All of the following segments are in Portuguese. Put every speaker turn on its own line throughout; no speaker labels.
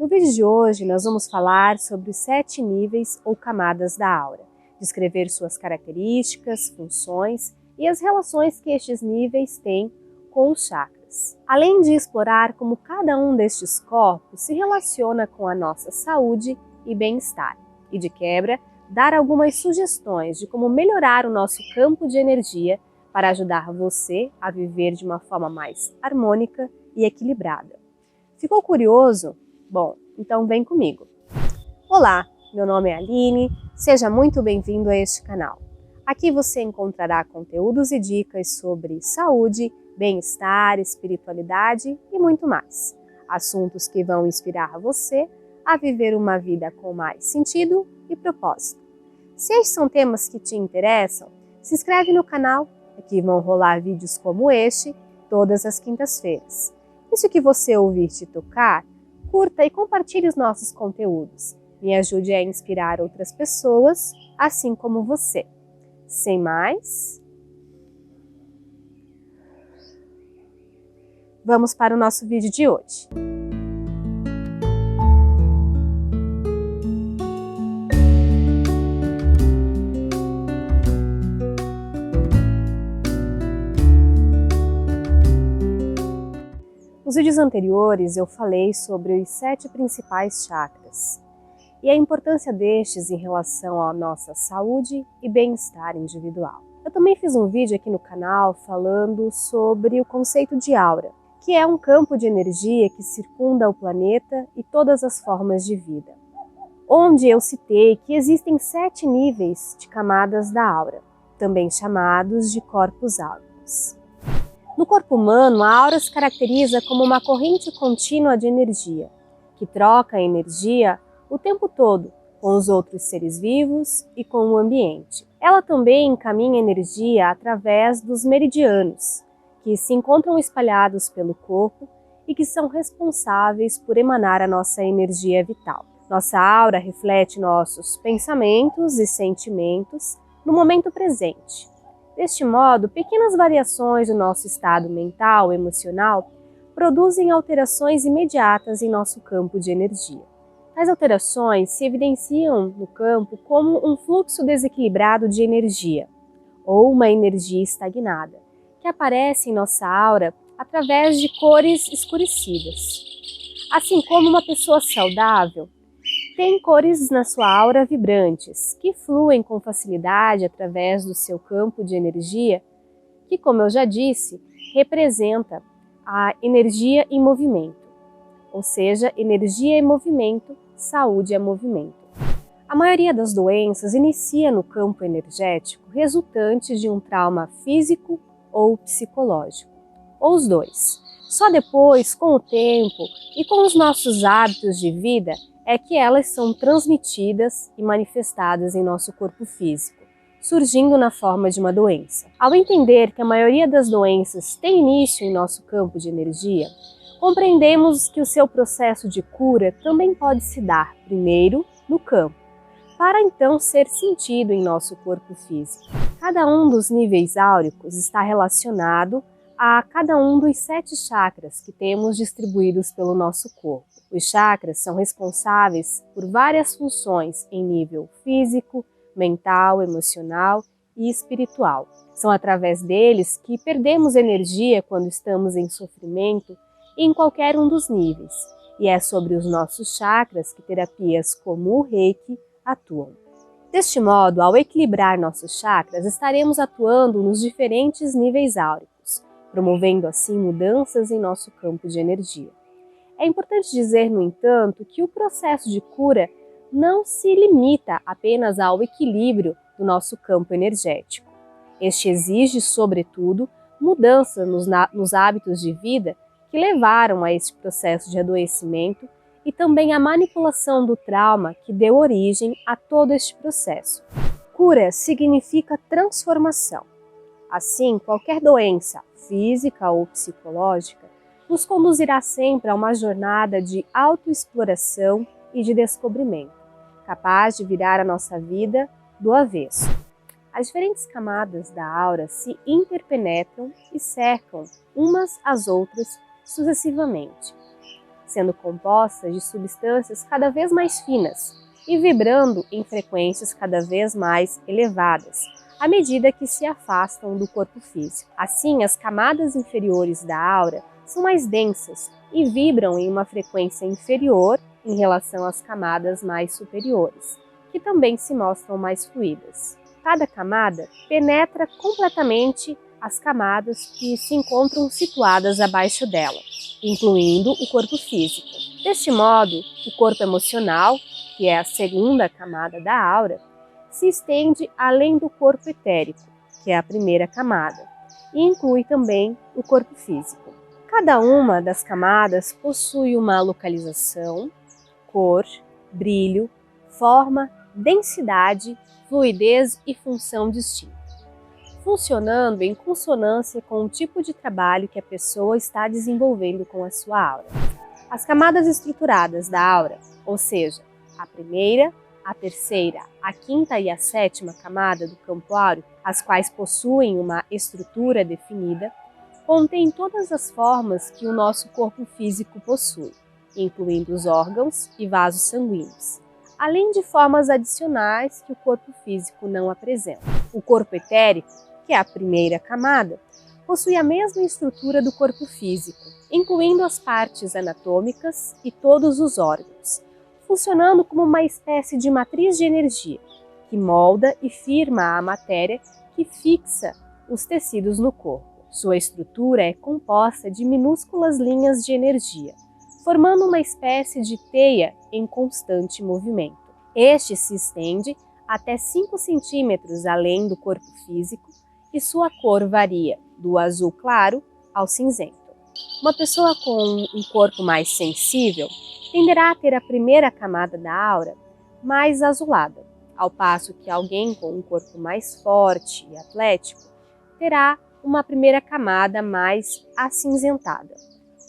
No vídeo de hoje, nós vamos falar sobre os 7 níveis ou camadas da aura, descrever suas características, funções e as relações que estes níveis têm com os chakras. Além de explorar como cada um destes corpos se relaciona com a nossa saúde e bem-estar, e de quebra, dar algumas sugestões de como melhorar o nosso campo de energia para ajudar você a viver de uma forma mais harmônica e equilibrada. Ficou curioso? Bom, então vem comigo. Olá, meu nome é Aline, seja muito bem-vindo a este canal. Aqui você encontrará conteúdos e dicas sobre saúde, bem-estar, espiritualidade e muito mais. Assuntos que vão inspirar você a viver uma vida com mais sentido e propósito. Se estes são temas que te interessam, se inscreve no canal, aqui vão rolar vídeos como este todas as quintas-feiras. E se o que você ouvir te tocar, curta e compartilhe os nossos conteúdos. Me ajude a inspirar outras pessoas, assim como você. Sem mais, vamos para o nosso vídeo de hoje. Nos vídeos anteriores eu falei sobre os 7 principais chakras e a importância destes em relação à nossa saúde e bem-estar individual. Eu também fiz um vídeo aqui no canal falando sobre o conceito de aura, que é um campo de energia que circunda o planeta e todas as formas de vida, onde eu citei que existem 7 níveis de camadas da aura, também chamados de corpos áuricos. No corpo humano, a aura se caracteriza como uma corrente contínua de energia, que troca energia o tempo todo com os outros seres vivos e com o ambiente. Ela também encaminha energia através dos meridianos, que se encontram espalhados pelo corpo e que são responsáveis por emanar a nossa energia vital. Nossa aura reflete nossos pensamentos e sentimentos no momento presente. Deste modo, pequenas variações do nosso estado mental e emocional produzem alterações imediatas em nosso campo de energia. Tais alterações se evidenciam no campo como um fluxo desequilibrado de energia, ou uma energia estagnada, que aparece em nossa aura através de cores escurecidas. Assim como uma pessoa saudável tem cores na sua aura vibrantes, que fluem com facilidade através do seu campo de energia, que, como eu já disse, representa a energia em movimento, ou seja, energia em movimento, saúde é movimento. A maioria das doenças inicia no campo energético resultante de um trauma físico ou psicológico, ou os dois. Só depois, com o tempo e com os nossos hábitos de vida, é que elas são transmitidas e manifestadas em nosso corpo físico, surgindo na forma de uma doença. Ao entender que a maioria das doenças tem início em nosso campo de energia, compreendemos que o seu processo de cura também pode se dar primeiro no campo, para então ser sentido em nosso corpo físico. Cada um dos níveis áuricos está relacionado a cada um dos 7 chakras que temos distribuídos pelo nosso corpo. Os chakras são responsáveis por várias funções em nível físico, mental, emocional e espiritual. São através deles que perdemos energia quando estamos em sofrimento em qualquer um dos níveis, e é sobre os nossos chakras que terapias como o Reiki atuam. Deste modo, ao equilibrar nossos chakras, estaremos atuando nos diferentes níveis áuricos, promovendo assim mudanças em nosso campo de energia. É importante dizer, no entanto, que o processo de cura não se limita apenas ao equilíbrio do nosso campo energético. Este exige, sobretudo, mudança nos hábitos de vida que levaram a este processo de adoecimento e também a manipulação do trauma que deu origem a todo este processo. Cura significa transformação. Assim, qualquer doença, física ou psicológica, nos conduzirá sempre a uma jornada de autoexploração e de descobrimento, capaz de virar a nossa vida do avesso. As diferentes camadas da aura se interpenetram e cercam umas às outras sucessivamente, sendo compostas de substâncias cada vez mais finas e vibrando em frequências cada vez mais elevadas, à medida que se afastam do corpo físico. Assim, as camadas inferiores da aura são mais densas e vibram em uma frequência inferior em relação às camadas mais superiores, que também se mostram mais fluídas. Cada camada penetra completamente as camadas que se encontram situadas abaixo dela, incluindo o corpo físico. Deste modo, o corpo emocional, que é a segunda camada da aura, se estende além do corpo etérico, que é a primeira camada, e inclui também o corpo físico. Cada uma das camadas possui uma localização, cor, brilho, forma, densidade, fluidez e função distinta, funcionando em consonância com o tipo de trabalho que a pessoa está desenvolvendo com a sua aura. As camadas estruturadas da aura, ou seja, a primeira, a terceira, a quinta e a sétima camada do campo áureo, as quais possuem uma estrutura definida, contêm todas as formas que o nosso corpo físico possui, incluindo os órgãos e vasos sanguíneos, além de formas adicionais que o corpo físico não apresenta. O corpo etérico, que é a primeira camada, possui a mesma estrutura do corpo físico, incluindo as partes anatômicas e todos os órgãos, funcionando como uma espécie de matriz de energia, que molda e firma a matéria que fixa os tecidos no corpo. Sua estrutura é composta de minúsculas linhas de energia, formando uma espécie de teia em constante movimento. Este se estende até 5 centímetros além do corpo físico e sua cor varia do azul claro ao cinzento. Uma pessoa com um corpo mais sensível tenderá a ter a primeira camada da aura mais azulada, ao passo que alguém com um corpo mais forte e atlético terá uma primeira camada mais acinzentada.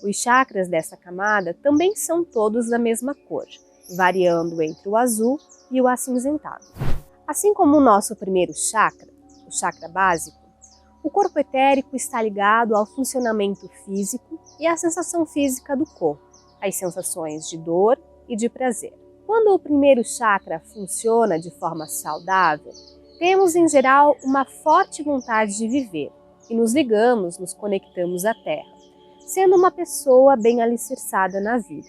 Os chakras dessa camada também são todos da mesma cor, variando entre o azul e o acinzentado. Assim como o nosso primeiro chakra, o chakra básico, o corpo etérico está ligado ao funcionamento físico e à sensação física do corpo, as sensações de dor e de prazer. Quando o primeiro chakra funciona de forma saudável, temos em geral uma forte vontade de viver e nos ligamos, nos conectamos à Terra, sendo uma pessoa bem alicerçada na vida.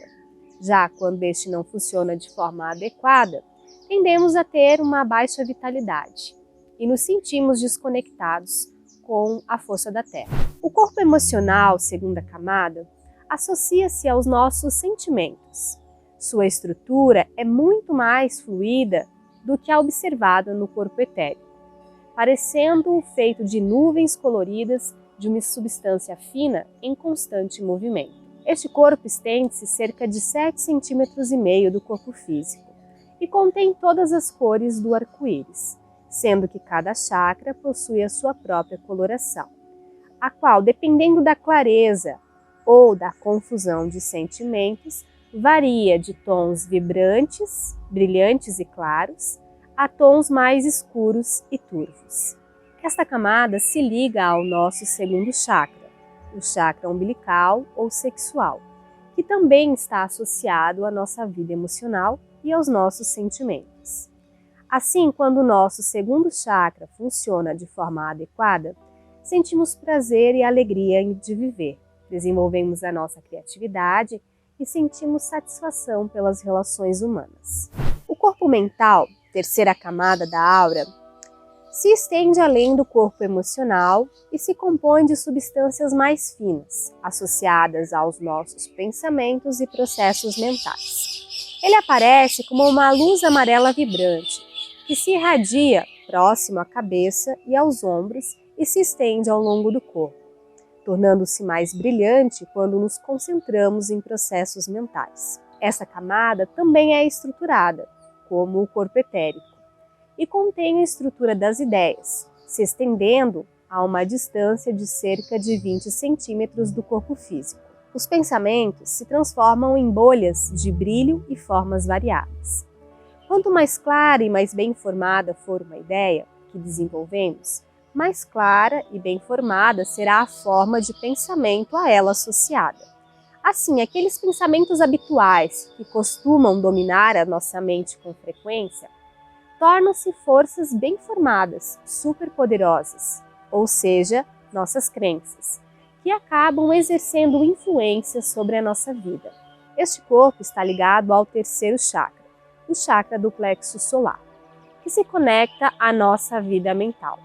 Já quando este não funciona de forma adequada, tendemos a ter uma baixa vitalidade e nos sentimos desconectados com a força da Terra. O corpo emocional, segunda camada, associa-se aos nossos sentimentos. Sua estrutura é muito mais fluida do que a observada no corpo etérico, parecendo feito de nuvens coloridas de uma substância fina em constante movimento. Este corpo estende-se cerca de 7,5 cm do corpo físico e contém todas as cores do arco-íris, sendo que cada chakra possui a sua própria coloração, a qual, dependendo da clareza ou da confusão de sentimentos, varia de tons vibrantes, brilhantes e claros, a tons mais escuros e turvos. Esta camada se liga ao nosso segundo chakra, o chakra umbilical ou sexual, que também está associado à nossa vida emocional e aos nossos sentimentos. Assim, quando o nosso segundo chakra funciona de forma adequada, sentimos prazer e alegria de viver, desenvolvemos a nossa criatividade e sentimos satisfação pelas relações humanas. O corpo mental, terceira camada da aura, se estende além do corpo emocional e se compõe de substâncias mais finas, associadas aos nossos pensamentos e processos mentais. Ele aparece como uma luz amarela vibrante, que se irradia próximo à cabeça e aos ombros e se estende ao longo do corpo, tornando-se mais brilhante quando nos concentramos em processos mentais. Essa camada também é estruturada, como o corpo etérico, e contém a estrutura das ideias, se estendendo a uma distância de cerca de 20 centímetros do corpo físico. Os pensamentos se transformam em bolhas de brilho e formas variadas. Quanto mais clara e mais bem formada for uma ideia que desenvolvemos, mais clara e bem formada será a forma de pensamento a ela associada. Assim, aqueles pensamentos habituais que costumam dominar a nossa mente com frequência tornam-se forças bem formadas, superpoderosas, ou seja, nossas crenças, que acabam exercendo influência sobre a nossa vida. Este corpo está ligado ao terceiro chakra, o chakra do plexo solar, que se conecta à nossa vida mental.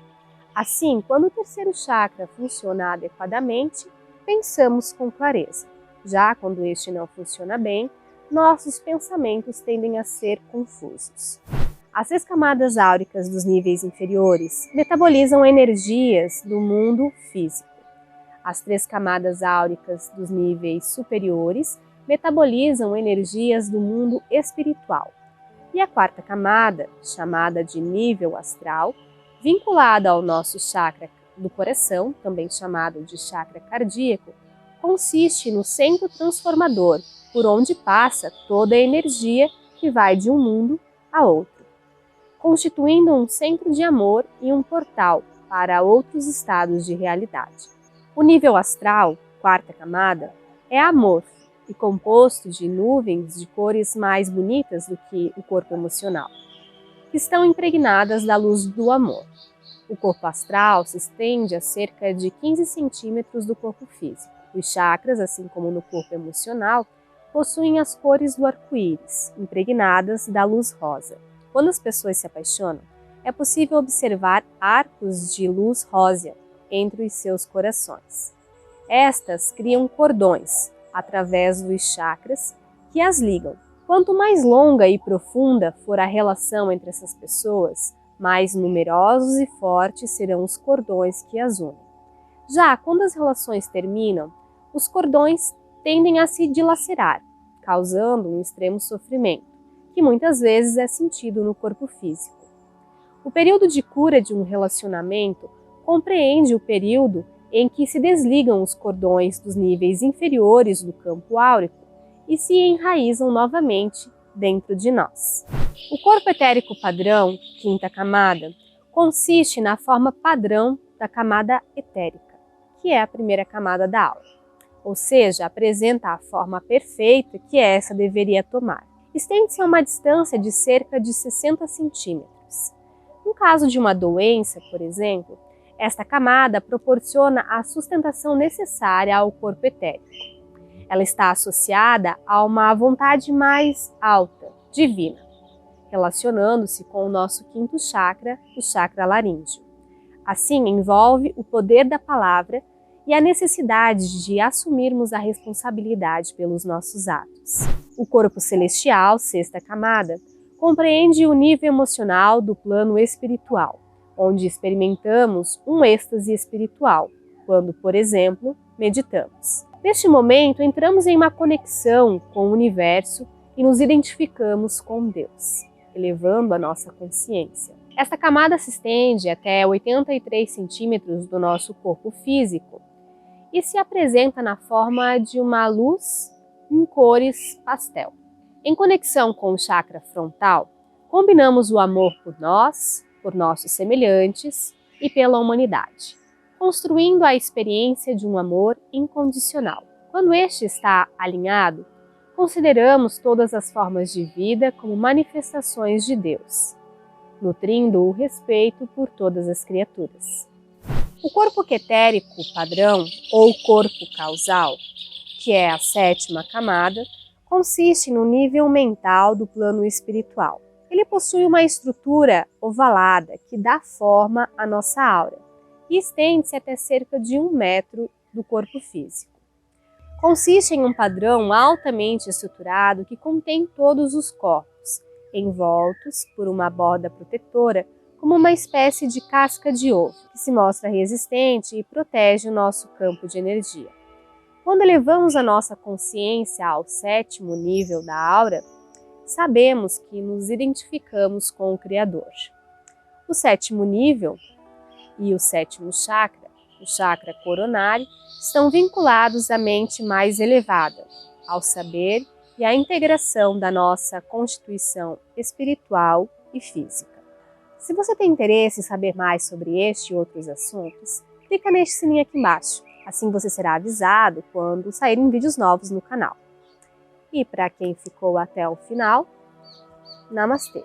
Assim, quando o terceiro chakra funciona adequadamente, pensamos com clareza. Já quando este não funciona bem, nossos pensamentos tendem a ser confusos. As 6 camadas áuricas dos níveis inferiores metabolizam energias do mundo físico. As 3 camadas áuricas dos níveis superiores metabolizam energias do mundo espiritual. E a 4ª camada, chamada de nível astral, vinculada ao nosso chakra do coração, também chamado de chakra cardíaco, consiste no centro transformador, por onde passa toda a energia que vai de um mundo a outro, constituindo um centro de amor e um portal para outros estados de realidade. O nível astral, 4ª camada, é amor e composto de nuvens de cores mais bonitas do que o corpo emocional, que estão impregnadas da luz do amor. O corpo astral se estende a cerca de 15 centímetros do corpo físico. Os chakras, assim como no corpo emocional, possuem as cores do arco-íris, impregnadas da luz rosa. Quando as pessoas se apaixonam, é possível observar arcos de luz rosa entre os seus corações. Estas criam cordões, através dos chakras, que as ligam. Quanto mais longa e profunda for a relação entre essas pessoas, mais numerosos e fortes serão os cordões que as unem. Já quando as relações terminam, os cordões tendem a se dilacerar, causando um extremo sofrimento, que muitas vezes é sentido no corpo físico. O período de cura de um relacionamento compreende o período em que se desligam os cordões dos níveis inferiores do campo áurico e se enraizam novamente dentro de nós. O corpo etérico padrão, 5ª camada, consiste na forma padrão da camada etérica, que é a primeira camada da aura. Ou seja, apresenta a forma perfeita que essa deveria tomar. Estende-se a uma distância de cerca de 60 centímetros. No caso de uma doença, por exemplo, esta camada proporciona a sustentação necessária ao corpo etérico. Ela está associada a uma vontade mais alta, divina, relacionando-se com o nosso 5º chakra, o chakra laríngeo. Assim, envolve o poder da palavra e a necessidade de assumirmos a responsabilidade pelos nossos atos. O corpo celestial, 6ª camada, compreende o nível emocional do plano espiritual, onde experimentamos um êxtase espiritual, quando, por exemplo, meditamos. Neste momento, entramos em uma conexão com o universo e nos identificamos com Deus, elevando a nossa consciência. Esta camada se estende até 83 centímetros do nosso corpo físico e se apresenta na forma de uma luz em cores pastel. Em conexão com o chakra frontal, combinamos o amor por nós, por nossos semelhantes e pela humanidade, construindo a experiência de um amor incondicional. Quando este está alinhado, consideramos todas as formas de vida como manifestações de Deus, nutrindo o respeito por todas as criaturas. O corpo quetérico padrão, ou corpo causal, que é a 7ª camada, consiste no nível mental do plano espiritual. Ele possui uma estrutura ovalada que dá forma à nossa aura e estende-se até cerca de 1 metro do corpo físico. Consiste em um padrão altamente estruturado que contém todos os corpos, envoltos por uma borda protetora, como uma espécie de casca de ovo, que se mostra resistente e protege o nosso campo de energia. Quando elevamos a nossa consciência ao 7º nível da aura, sabemos que nos identificamos com o Criador. O 7º nível e o 7º chakra, o chakra coronário, estão vinculados à mente mais elevada, ao saber e à integração da nossa constituição espiritual e física. Se você tem interesse em saber mais sobre este e outros assuntos, clica neste sininho aqui embaixo Assim você será avisado quando saírem vídeos novos no canal. E para quem ficou até o final, Namastê!